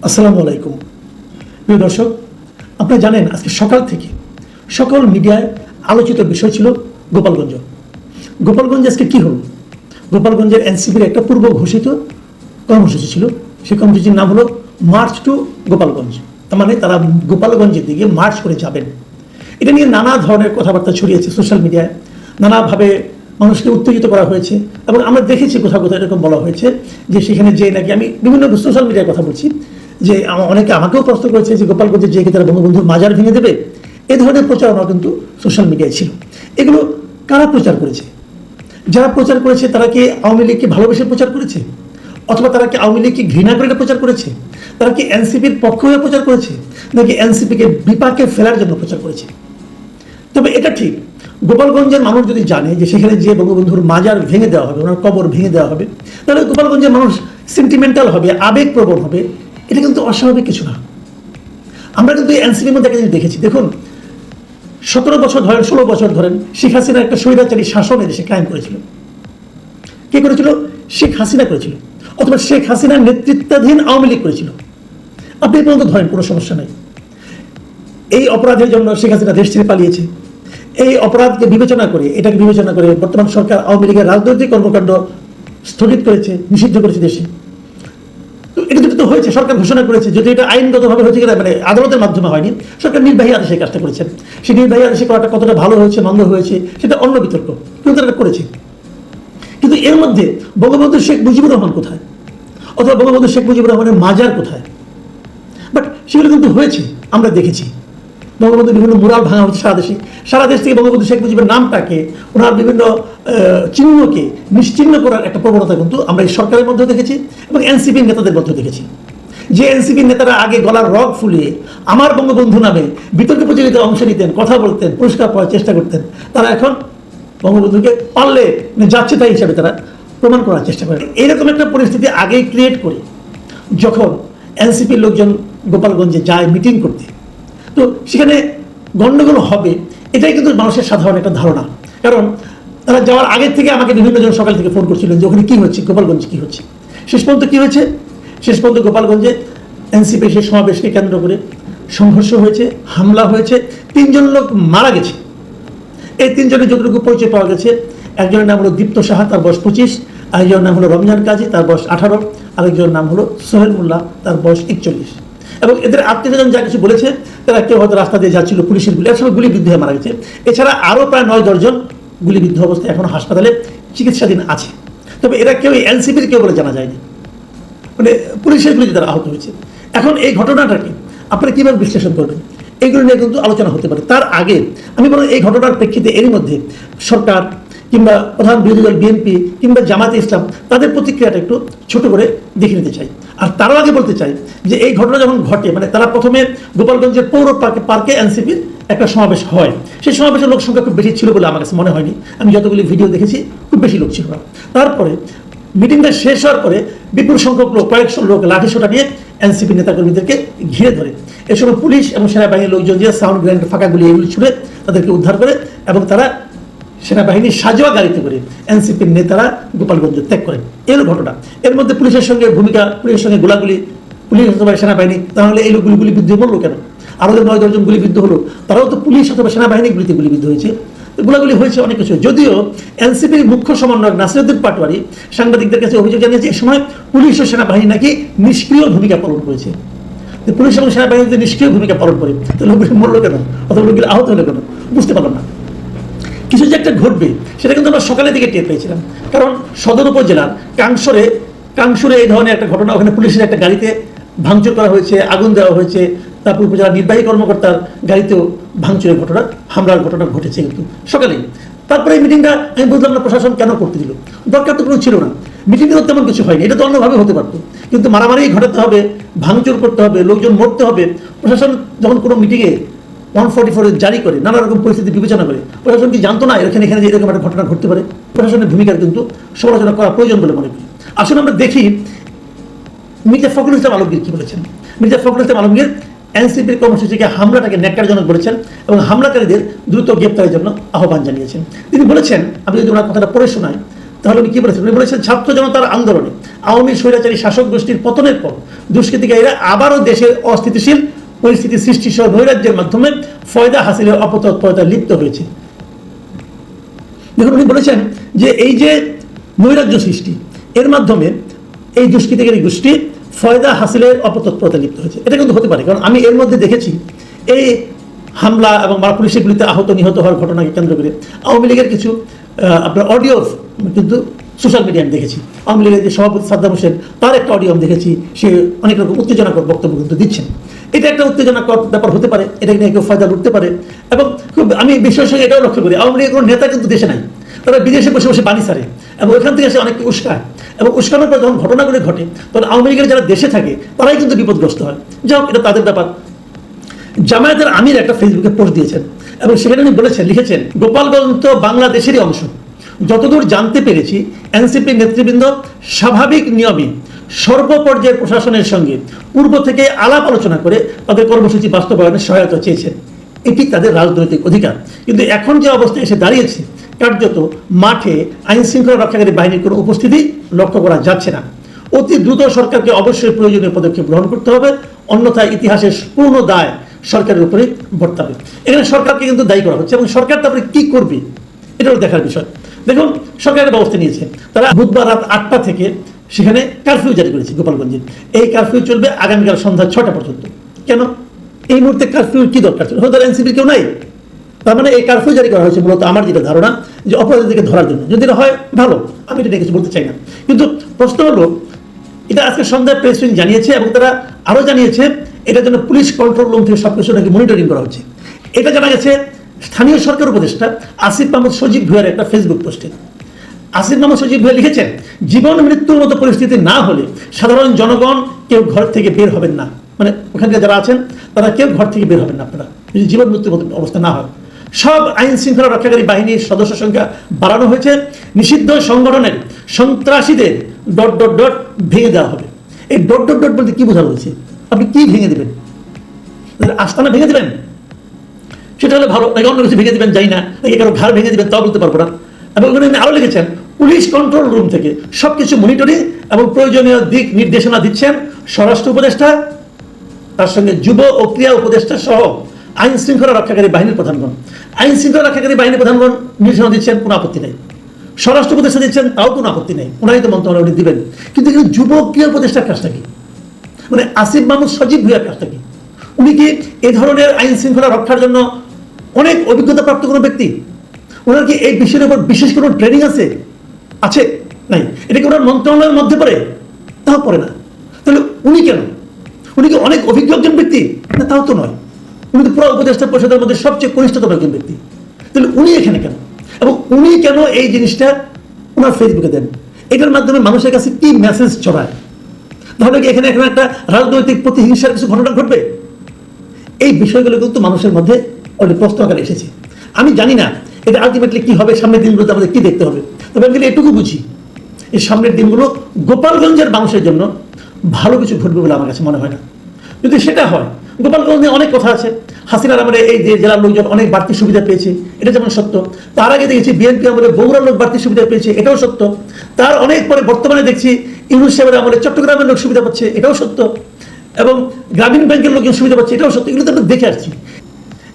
আসসালামু আলাইকুম প্রিয় দর্শক, আপনারা জানেন আজকে সকাল থেকে সকল মিডিয়ায় আলোচিত বিষয় ছিল গোপালগঞ্জ। গোপালগঞ্জে আজকে কী হলো? গোপালগঞ্জের এনসিপির একটা পূর্ব ঘোষিত কর্মসূচি ছিল। সেই কর্মসূচির নাম হলো মার্চ টু গোপালগঞ্জ। তার মানে তারা গোপালগঞ্জের দিকে মার্চ করে যাবেন। এটা নিয়ে নানা ধরনের কথাবার্তা ছড়িয়েছে সোশ্যাল মিডিয়ায়, নানাভাবে মানুষকে উত্তেজিত করা হয়েছে এবং আমরা দেখেছি কোথাও কোথাও এরকম বলা হয়েছে যে সেখানে যে নাকি, আমি বিভিন্ন সোশ্যাল মিডিয়ার কথা বলছি, যে অনেকে আমাকেও প্রশ্ন করেছে যে গোপালগঞ্জে যে কি তারা বঙ্গবন্ধুর মাজার ভেঙে দেবে। এ ধরনের প্রচারণা কিন্তু সোশ্যাল মিডিয়ায় ছিল। এগুলো কারা প্রচার করেছে? যারা প্রচার করেছে তারা কি আওয়ামী লীগকে ভালোবেসে প্রচার করেছে, অথবা তারা কি আওয়ামী লীগকে ঘৃণা করে প্রচার করেছে? তারা কি এনসিপির পক্ষ হয়ে প্রচার করেছে, নাকি এনসিপিকে বিপাকে ফেলার জন্য প্রচার করেছে? তবে এটা ঠিক, গোপালগঞ্জের মানুষ যদি জানে যে সেখানে যে বঙ্গবন্ধুর মাজার ভেঙে দেওয়া হবে, ওনার কবর ভেঙে দেওয়া হবে, তাহলে গোপালগঞ্জের মানুষ সেন্টিমেন্টাল হবে, আবেগপ্রবণ হবে। এটা কিন্তু অস্বাভাবিক কিছু না। আমরা কিন্তু এনসিপির মধ্যে একটা জিনিস দেখেছি। দেখুন, 17 বছর ধরেন, 16 বছর ধরেন শেখ হাসিনা একটা স্বৈরাচারী শাসন এদেশে কায়েম করেছিল। কে করেছিল? শেখ হাসিনা করেছিল, অথবা শেখ হাসিনার নেতৃত্বাধীন আওয়ামী লীগ করেছিল। আপনি পর্যন্ত ধরেন, কোনো সমস্যা নাই। এই অপরাধের জন্য শেখ হাসিনা দেশ ছেড়ে পালিয়েছে। এই অপরাধকে বিবেচনা করে, এটাকে বিবেচনা করে বর্তমান সরকার আওয়ামী লীগের রাজনৈতিক কর্মকাণ্ড স্থগিত করেছে, নিষিদ্ধ করেছে দেশে। তো এটা যেটা তো হয়েছে, সরকার ঘোষণা করেছে, যদি এটা আইনগতভাবে হয়েছে কিনা, মানে আদালতের মাধ্যমে হয়নি, সরকার নির্বাহী আদেশে কাজটা করেছেন। সেই নির্বাহী আদেশে করাটা কতটা ভালো হয়েছে মন্দ হয়েছে সেটা অন্য বিতর্ক, কিন্তু তারা করেছে। কিন্তু এর মধ্যে বঙ্গবন্ধু শেখ মুজিবুর রহমান কোথায়, অথবা বঙ্গবন্ধু শেখ মুজিবুর রহমানের মাজার কোথায়? বাট সেগুলো কিন্তু হয়েছে, আমরা দেখেছি। বঙ্গবন্ধু বিভিন্ন মুরাল ভাঙা হচ্ছে সারা দেশ থেকে বঙ্গবন্ধু শেখ মুজিবের নামটাকে, ওনার বিভিন্ন চিহ্নকে নিশ্চিহ্ন করার একটা প্রবণতা কিন্তু আমরা এই সরকারের মধ্যেও দেখেছি এবং এনসিপির নেতাদের মধ্যেও দেখেছি। যে এনসিপির নেতারা আগে গলার রগ ফুলিয়ে আমার বঙ্গবন্ধু নামে বিতর্ক প্রতিযোগিতায় অংশ নিতেন, কথা বলতেন, পুরস্কার পাওয়ার চেষ্টা করতেন, তারা এখন বঙ্গবন্ধুকে পারলে যাচ্ছে তাই হিসাবে তারা প্রমাণ করার চেষ্টা করে। এইরকম একটা পরিস্থিতি আগেই ক্রিয়েট করে যখন এনসিপির লোকজন গোপালগঞ্জে যায় মিটিং করতে, তো সেখানে গণ্ডগোল হবে এটাই কিন্তু মানুষের সাধারণ একটা ধারণা। কারণ তারা যাওয়ার আগের থেকে আমাকে বিভিন্ন জন সকাল থেকে ফোন করছিলেন যে ওখানে কী হচ্ছে, গোপালগঞ্জে কী হচ্ছে। শেষ পর্যন্ত কী হয়েছে? শেষ পর্যন্ত গোপালগঞ্জে এনসিপি সেই সমাবেশকে কেন্দ্র করে সংঘর্ষ হয়েছে, হামলা হয়েছে, 3 জন লোক মারা গেছে। এই 3 জনের যতটুকু পরিচয় পাওয়া গেছে, একজনের নাম হলো দীপ্ত সাহা, তার বয়স 25, আরেকজনের নাম হলো রমজান কাজী, তার বয়স 18, আরেকজনের নাম হলো সোহেল মোল্লা, তার বয়স 41। এবং এদের আত্মীয়জন যা কিছু বলেছে, তারা কেউ হয়তো রাস্তা দিয়ে যাচ্ছিল, পুলিশের গুলি, একসময় গুলিবিদ্ধ হয়ে মারা গেছে। এছাড়া আরও প্রায় 9-10 জন গুলিবিদ্ধ অবস্থায় এখন হাসপাতালে চিকিৎসাধীন আছে। তবে এরা কেউ এনসিপির কেউ বলে জানা যায়নি, মানে পুলিশের গুলিতে তারা আহত হয়েছে। এখন এই ঘটনাটাকে আপনারা কীভাবে বিশ্লেষণ করবেন, এইগুলো নিয়ে কিন্তু আলোচনা হতে পারে। তার আগে আমি বলি, এই ঘটনার প্রেক্ষিতে এরই মধ্যে সরকার কিংবা প্রধান বিরোধী দল বিএনপি কিংবা জামাতে ইসলাম তাদের প্রতিক্রিয়াটা একটু ছোট করে দেখে নিতে চাই। আর তারও আগে বলতে চাই যে এই ঘটনা যখন ঘটে, মানে তারা প্রথমে গোপালগঞ্জের পৌর পার্কে এনসিপির একটা সমাবেশ হয়। সেই সমাবেশের লোক সংখ্যা খুব বেশি ছিল বলে আমার কাছে মনে হয়নি। আমি যতগুলি ভিডিও দেখেছি খুব বেশি লোক ছিল না। তারপরে মিটিংটা শেষ হওয়ার পরে বিপুল সংখ্যক লোক, কয়েকশো লোক লাঠিসোঁটা নিয়ে এনসিপি নেতাকর্মীদেরকে ঘিরে ধরে। এ সময় পুলিশ এবং সেনাবাহিনীর লোকজন দিয়ে সাউন্ড গ্রেনেড, ফাঁকা গুলি এগুলি ছুড়ে তাদেরকে উদ্ধার করে এবং তারা সেনাবাহিনীর সাজোয়া গাড়িতে করে এনসিপির নেতারা গোপালগঞ্জ ত্যাগ করেন। এর ঘটনা, এর মধ্যে পুলিশের সঙ্গে ভূমিকা, পুলিশের সঙ্গে গোলাগুলি, পুলিশ অথবা সেনাবাহিনী, তাহলে এই লোকগুলি গুলিবিদ্ধ মরলো কেন? আরও যে 9-10 জন গুলিবিদ্ধ হলো, তারাও তো পুলিশ অথবা সেনাবাহিনীর গুলিতে গুলিবিদ্ধ হয়েছে। গোলাগুলি হয়েছে অনেক কিছু। যদিও এনসিপির মুখ্য সমন্বয়ক নাসিরউদ্দিন পাটোয়ারি সাংবাদিকদের কাছে অভিযোগ জানিয়েছে এ সময় পুলিশ ও সেনাবাহিনী নাকি নিষ্ক্রিয় ভূমিকা পালন করেছে। পুলিশ এবং সেনাবাহিনী যদি নিষ্ক্রিয় ভূমিকা পালন করে, তাহলে লোকগুলি মরলো কেন, অথবা লোকগুলি আহত হলো কেন? বুঝতে পারলাম না। কিছু যে একটা ঘটবে সেটা কিন্তু আমরা সকালের দিকে টের পেয়েছিলাম। কারণ সদর উপজেলার কাংসুরে এই ধরনের একটা ঘটনা, ওখানে পুলিশের একটা গাড়িতে ভাঙচুর করা হয়েছে, আগুন দেওয়া হয়েছে। তারপর উপজেলার নির্বাহী কর্মকর্তার গাড়িতেও ভাঙচুরের ঘটনা, হামলার ঘটনা ঘটেছে কিন্তু সকালেই। তারপরে এই মিটিংটা আমি বুঝলাম না প্রশাসন কেন করতে দিল, দরকার তো কোনো ছিল না। মিটিংটা তো তেমন কিছু হয়নি, এটা তো অন্যভাবে হতে পারতো। কিন্তু মারামারি ঘটাতে হবে, ভাঙচুর করতে হবে, লোকজন মরতে হবে। প্রশাসন যখন কোনো মিটিংয়ে 144 জারি করে, নানা রকম পরিস্থিতি বিবেচনা করে, প্রশাসন কি জানতো না এখানে এরকম একটা ঘটনা ঘটতে পারে? প্রশাসনের ভূমিকার কিন্তু সমালোচনা করা প্রয়োজন বলে মনে করি। আসলে আমরা দেখি মির্জা ফখরুল ইসলাম আলমগীর কি বলেছেন। মির্জা ফখরুল ইসলাম আলমগীর এনসিপির কর্মসূচিকে হামলাটাকে ন্যাক্কারজনক বলেছেন এবং হামলাকারীদের দ্রুত গ্রেপ্তারের জন্য আহ্বান জানিয়েছেন। তিনি বলেছেন, আমি যদি ওনার কথাটা পড়ে শোনাই তাহলে উনি কি বলেছেন? উনি বলেছেন, ছাত্র জনতার আন্দোলনে আওয়ামী স্বৈরাচারী শাসক গোষ্ঠীর পতনের পর দুষ্কৃতিকারীরা আবারও দেশের অস্থিতিশীল পরিস্থিতি সৃষ্টি সহ নৈরাজ্যের মাধ্যমে ফয়দা হাসিলের অপতৎপরতায় লিপ্ত হয়েছে। দেখুন, উনি বলেছেন যে এই যে নৈরাজ্য সৃষ্টি, এর মাধ্যমে এই দুষ্কৃতিকারী গোষ্ঠী ফয়দা হাসিলের অপতৎপরতায় লিপ্ত হয়েছে। এটা কিন্তু হতে পারে, কারণ আমি এর মধ্যে দেখেছি এই হামলা এবং পুলিশের গুলিতে আহত নিহত হওয়ার ঘটনাকে কেন্দ্র করে আওয়ামী লীগের কিছু আপনার অডিও কিন্তু সোশ্যাল মিডিয়ায় আমি দেখেছি। আওয়ামী লীগের যে সভাপতি সাদ্দাম হোসেন, তার একটা অডিও আমি দেখেছি, সে অনেক রকম উত্তেজনাকর বক্তব্য কিন্তু দিচ্ছেন। এটা একটা উত্তেজনাকর ব্যাপার হতে পারে, এটা নিয়ে কেউ ফায়দা লুটতে পারে। এবং আমি বিষয়ের সঙ্গে এটাও লক্ষ্য করি, আওয়ামী লীগের কোনো নেতা কিন্তু দেশে নাই, তারা বিদেশে বসে বসে বাণী ছাড়ে এবং ওইখান থেকে এসে অনেকে উস্কায়, এবং উস্কানোর পর যখন ঘটনাগুলি ঘটে তখন আওয়ামী লীগের যারা দেশে থাকে তারাই কিন্তু বিপদগ্রস্ত হয়। যাই হোক, এটা তাদের ব্যাপার। জামায়াতের আমির একটা ফেসবুকে পোস্ট দিয়েছেন এবং সেখানে উনি বলেছেন, লিখেছেন, গোপালগঞ্জ তো বাংলাদেশেরই অংশ। যতদূর জানতে পেরেছি এনসিপি নেতৃবৃন্দ স্বাভাবিক নিয়মে সর্বপর্যায়ের প্রশাসনের সঙ্গে পূর্ব থেকে আলাপ আলোচনা করে তাদের কর্মসূচি বাস্তবায়নের সহায়তা চেয়েছেন। এটি তাদের রাজনৈতিক অধিকার। কিন্তু এখন যে অবস্থায় এসে দাঁড়িয়েছে, কার্যত মাঠে আইন শৃঙ্খলা রক্ষাকারী বাহিনীর কোনো উপস্থিতি লক্ষ্য করা যাচ্ছে না। অতি দ্রুত সরকারকে অবশ্যই প্রয়োজনীয় পদক্ষেপ গ্রহণ করতে হবে, অন্যথায় ইতিহাসের পূর্ণ দায় সরকারের উপরে বর্তাবে। এখানে সরকারকে কিন্তু দায়ী করা হচ্ছে এবং সরকার তারপরে কি করবে এটাও দেখার বিষয়। দেখুন, সরকারের ব্যবস্থা নিয়েছে, তারা বুধবার রাত 8টা থেকে সেখানে কারফিউ জারি করেছে গোপালগঞ্জে। এই কারফিউ চলবে আগামীকাল সন্ধ্যা 6টা পর্যন্ত। কেন এই মুহূর্তে কারফিউ কি দরকার ছিল? হয়তো এনসিপির কেউ নাই, তার মানে এই কারফিউ জারি করা হয়েছে মূলত আমার যেটা ধারণা যে অপরাধীদেরকে ধরার জন্য। যদি এটা হয় ভালো, আমি এটা নিয়ে কিছু বলতে চাই না, কিন্তু প্রশ্ন হলো এটা আজকে সন্ধ্যায় প্রেস উইং জানিয়েছে এবং তারা আরও জানিয়েছে এটার জন্য পুলিশ কন্ট্রোল রুম থেকে সবকিছু নাকি মনিটরিং করা হচ্ছে। এটা জানা গেছে স্থানীয় সরকার উপদেষ্টা আসিফ মাহমুদ সজীব ভুঁইয়ার একটা ফেসবুক পোস্টে। আসিফ মাহমুদ সজীব ভুঁইয়া লিখেছেন, জীবন মৃত্যুর মতো পরিস্থিতি না হলে সাধারণ জনগণ কেউ ঘর থেকে বের হবেন না। মানে ওখানকার যারা আছেন তারা কেউ ঘর থেকে বের হবেন না আপনারা, যদি জীবন মৃত্যুর মতো অবস্থা না হয়। সব আইন শৃঙ্খলা রক্ষাকারী বাহিনীর সদস্য সংখ্যা বাড়ানো হয়েছে। নিষিদ্ধ সংগঠনের সন্ত্রাসীদের ... ভেঙে দেওয়া হবে। এই ... বলতে কি বোঝানো হয়েছে? আপনি কি ভেঙে দেবেন? আস্তানা ভেঙে দেবেন সেটা হলে ভালো, নাকি অন্য কিছু ভেঙে দেবেন যাই না, নাকি কারো ঘর ভেঙে দেবেন তাও বলতে পারবো না। এবং ওখানে আরও লিখেছেন, পুলিশ কন্ট্রোল রুম থেকে সবকিছু মনিটরিং এবং প্রয়োজনীয় দিক নির্দেশনা দিচ্ছেন স্বরাষ্ট্র উপদেষ্টা, তার সঙ্গে যুব ও ক্রীড়া উপদেষ্টা সহ আইন শৃঙ্খলা রক্ষাকারী বাহিনীর প্রধানগণ। আইন শৃঙ্খলা রক্ষাকারী বাহিনীর প্রধানগণ নির্দেশনা দিচ্ছেন, কোনো আপত্তি নেই। স্বরাষ্ট্র উপদেষ্টা দিচ্ছেন, তাও কোনো আপত্তি নেই, ওনারই তো মন্ত্রণালয় উনি দিবেন। কিন্তু যুব ক্রীড়া উপদেষ্টার কাজটা কি? মানে আসিফ মাহমুদ সজীব ভুঁইয়ার কাজটা কি? উনি কি এ ধরনের আইন শৃঙ্খলা রক্ষার জন্য অনেক অভিজ্ঞতা প্রাপ্ত কোনো ব্যক্তি? ওনার কি এই বিষয়ের উপর বিশেষ কোনো ট্রেনিং আছে? নাই। এটা কি ওনার মন্ত্রণালয়ের মধ্যে পড়ে? তাও পড়ে না। তাহলে উনি কেন? উনি কি অনেক অভিজ্ঞ একজন ব্যক্তি? না, তাও তো নয়। উনি তো পুরো উপদেষ্টা পরিষদের মধ্যে সবচেয়ে কনিষ্ঠতম একজন ব্যক্তি। তাহলে উনি এখানে কেন? এবং উনি কেন এই জিনিসটা ওনার ফেসবুকে দেন? এটার মাধ্যমে মানুষের কাছে কি মেসেজ ছড়ায়? তাহলে কি এখানে একটা রাজনৈতিক প্রতিহিংসার কিছু ঘটনা ঘটবে? এই বিষয়গুলো কিন্তু মানুষের মধ্যে অনেক প্রশ্ন আকারে এসেছে। আমি জানি না এটা আলটিমেটলি কি হবে, সামনের দিনগুলোতে আমাদের কি দেখতে হবে। তবে আমি এটুকু বুঝি, এই সামনের দিনগুলো গোপালগঞ্জের মানুষের জন্য ভালো কিছু ঘটবে বলে আমার কাছে মনে হয় না। যদি সেটা হয়, গোপালগঞ্জে অনেক কথা আছে। হাসিনার আমলে এই যে জেলার লোকজন অনেক বাড়তি সুবিধা পেয়েছে, এটা যেমন সত্য। তার আগে দেখেছি বিএনপি আমলে বগুড়ার লোক বাড়তি সুবিধা পেয়েছে, এটাও সত্য। তার অনেক পরে বর্তমানে দেখছি ইউনূস সাহেবের আমলে চট্টগ্রামের লোক সুবিধা পাচ্ছে, এটাও সত্য। এবং গ্রামীণ ব্যাংকের লোকজন সুবিধা পাচ্ছে, এটাও সত্য। এগুলো তো আমরা দেখে আসছি।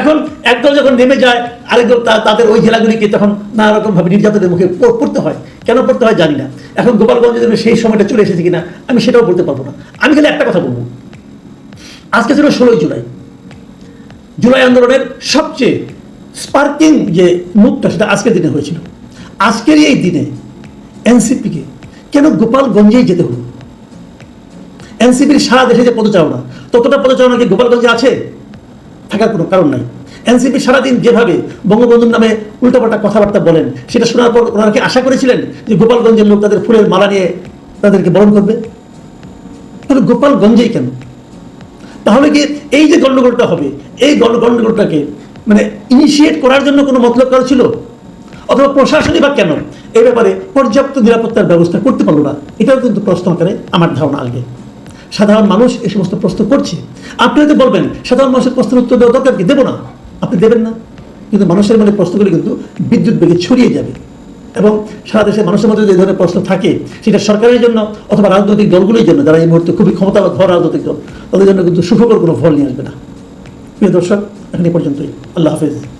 এখন একদল যখন নেমে যায়, আরেকদল তাদের ওই জেলাগুলিকে তখন নানা রকমভাবে নির্যাতনের মুখে পড়তে হয়। কেন পড়তে হয় জানি না। এখন গোপালগঞ্জের জন্য সেই সময়টা চলে এসেছে কিনা আমি সেটাও বলতে পারবো না। আমি খালি একটা কথা বলবো, আজকে ছিল 16 জুলাই। জুলাই আন্দোলনের সবচেয়ে স্পার্কিং যে মুখটা সেটা আজকের দিনে হয়েছিল। আজকের এই দিনে এনসিপিকে কেন গোপালগঞ্জেই যেতে হলো? এনসিপির সারা দেশে যে পদচারণা, ততটা পদচারণা কি গোপালগঞ্জে আছে? থাকার কোনো কারণ নাই। এনসিপি সারাদিন যেভাবে বঙ্গবন্ধুর নামে উল্টাপাল্টা কথাবার্তা বলেন, সেটা শোনার পর ওনারা কি আশা করেছিলেন যে গোপালগঞ্জের লোক তাদের ফুলের মালা নিয়ে তাদেরকে বরণ করবে? তাহলে গোপালগঞ্জেই কেন? তাহলে কি এই যে গণ্ডগোলটা হবে, এই গণ্ডগোলটাকে মানে ইনিশিয়েট করার জন্য কোনো মতলব কারো ছিল? অথবা প্রশাসনই বা কেন এই ব্যাপারে পর্যাপ্ত নিরাপত্তার ব্যবস্থা করতে পারলো না? এটাও কিন্তু প্রশ্ন আকারে আমার ধারণা আসবে। সাধারণ মানুষ এই সমস্ত প্রশ্ন করছে। আপনি হয়তো বলবেন সাধারণ মানুষের প্রশ্নের উত্তর দেওয়া দরকার কি? দেবো না, আপনি দেবেন না। কিন্তু মানুষের মনে প্রশ্নগুলি কিন্তু বিদ্যুৎ বেগে ছড়িয়ে যাবে। এবং সারা দেশের মানুষের মধ্যে যদি এই ধরনের প্রশ্ন থাকে, সেটা সরকারের জন্য অথবা রাজনৈতিক দলগুলির জন্য, যারা এই মুহূর্তে খুবই ক্ষমতাধর রাজনৈতিক দল, তাদের জন্য কিন্তু সুখকর কোনো ফল নিয়ে আসবে না। প্রিয় দর্শক, এখন এই পর্যন্তই। আল্লাহ হাফেজ।